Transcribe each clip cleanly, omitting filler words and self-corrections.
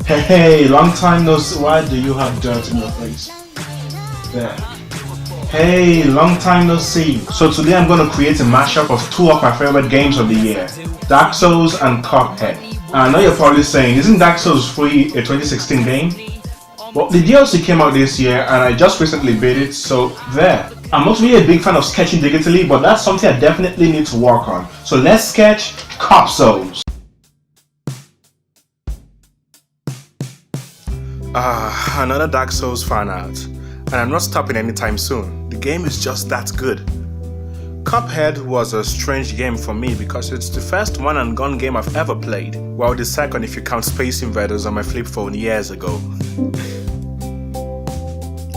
Hey, long time no see. Why do you have dirt in your face? There. Hey, long time no see. So today I'm going to create a mashup of two of my favorite games of the year, Dark Souls and Cuphead. And I know you're probably saying, isn't Dark Souls free a 2016 game? Well, the DLC came out this year and I just recently beat it, so there. I'm not really a big fan of sketching digitally, but that's something I definitely need to work on. So let's sketch Cupsouls. Another Dark Souls fan out. And I'm not stopping anytime soon. The game is just that good. Cuphead was a strange game for me because it's the first one and gun game I've ever played, while the second if you count Space Invaders on my flip phone years ago.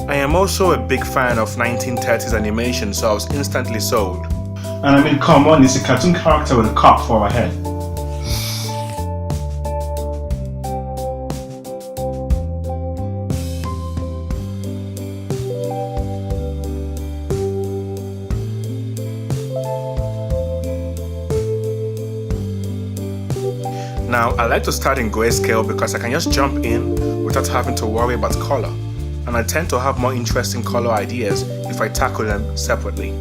I am also a big fan of 1930s animation, so I was instantly sold. And I mean, come on, it's a cartoon character with a cup for a head. Now, I like to start in grayscale because I can just jump in without having to worry about color, and I tend to have more interesting color ideas if I tackle them separately.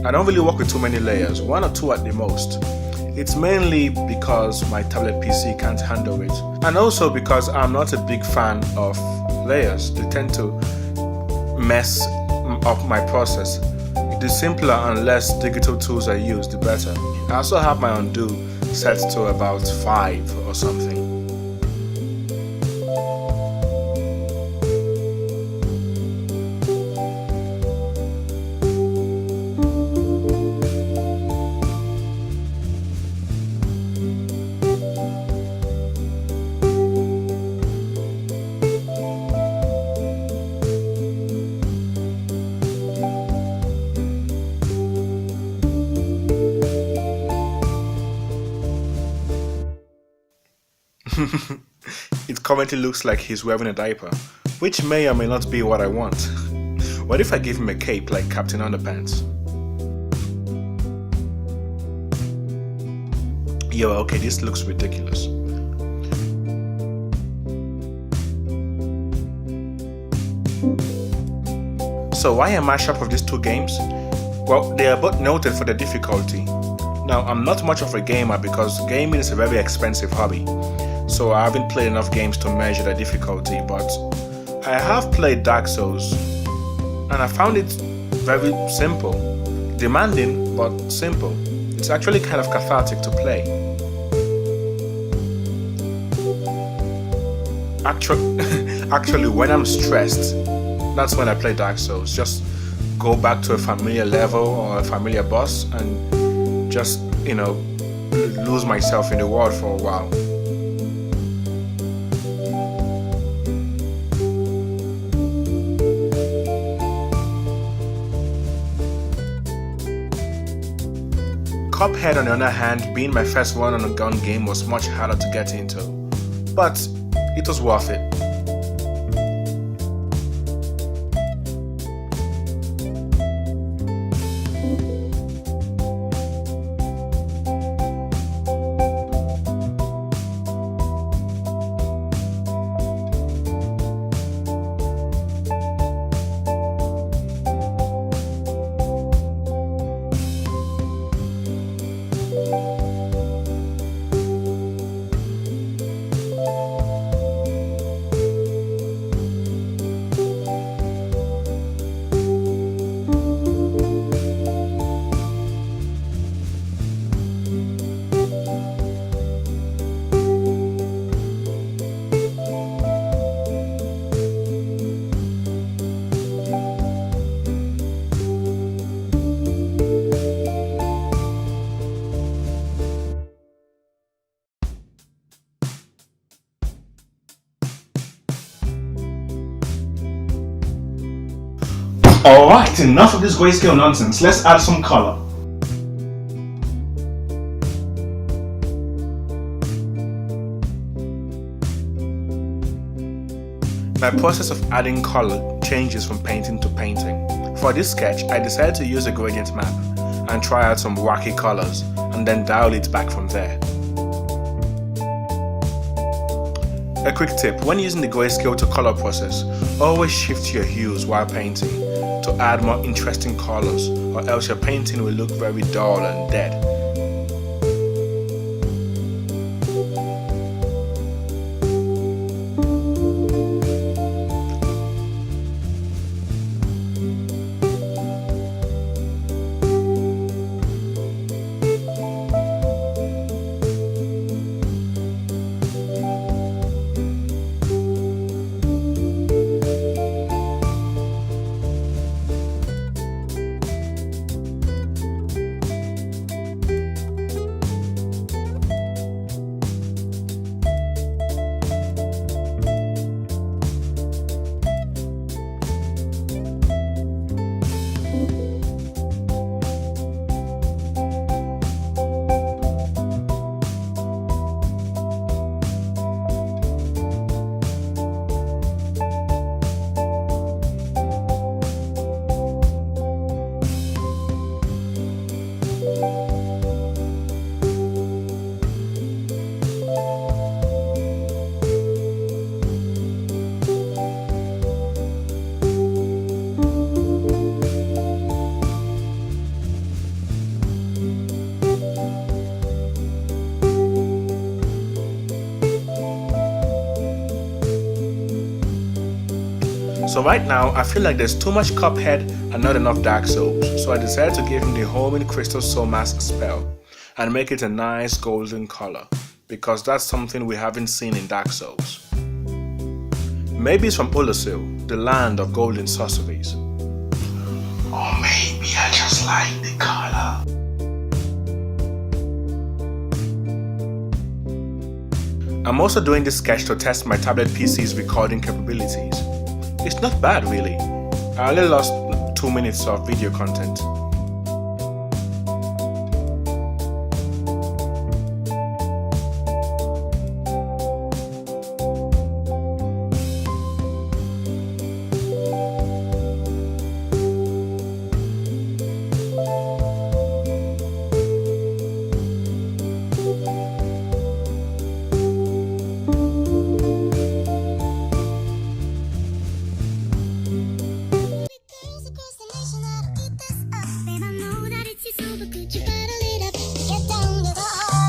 I don't really work with too many layers, one or two at the most. It's mainly because my tablet PC can't handle it, and also because I'm not a big fan of layers. They tend to mess up my process. The simpler and less digital tools I use, the better. I also have my undo set to about 5 or something. It currently looks like he's wearing a diaper, which may or may not be what I want. What if I give him a cape like Captain Underpants? Yo, okay, this looks ridiculous. So why a mashup of these two games? Well, they are both noted for their difficulty. Now, I'm not much of a gamer because gaming is a very expensive hobby, so I haven't played enough games to measure the difficulty, but I have played Dark Souls, and I found it very simple. Demanding, but simple. It's actually kind of cathartic to play. Actually, when I'm stressed, that's when I play Dark Souls. Just go back to a familiar level or a familiar boss and just, lose myself in the world for a while. Cuphead, on the other hand, being my first one-on-a-gun game, was much harder to get into, but it was worth it. Alright, enough of this grayscale nonsense. Let's add some color. My process of adding color changes from painting to painting. For this sketch, I decided to use a gradient map and try out some wacky colors and then dial it back from there. A quick tip, when using the grayscale to color process, always shift your hues while painting to add more interesting colors, or else your painting will look very dull and dead. So right now, I feel like there's too much Cuphead and not enough Dark Souls, so I decided to give him the Homing Crystal Soul Mask spell and make it a nice golden color, because that's something we haven't seen in Dark Souls. Maybe it's from Osunde, the land of golden sorceries. Or maybe I just like the color. I'm also doing this sketch to test my tablet PC's recording capabilities. It's not bad really. I only lost 2 minutes of video content.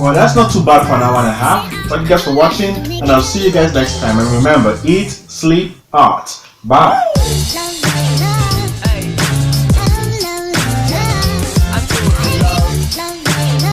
Well, that's not too bad for an hour and a half. Thank you guys for watching, and I'll see you guys next time. And remember, eat, sleep, art. Bye.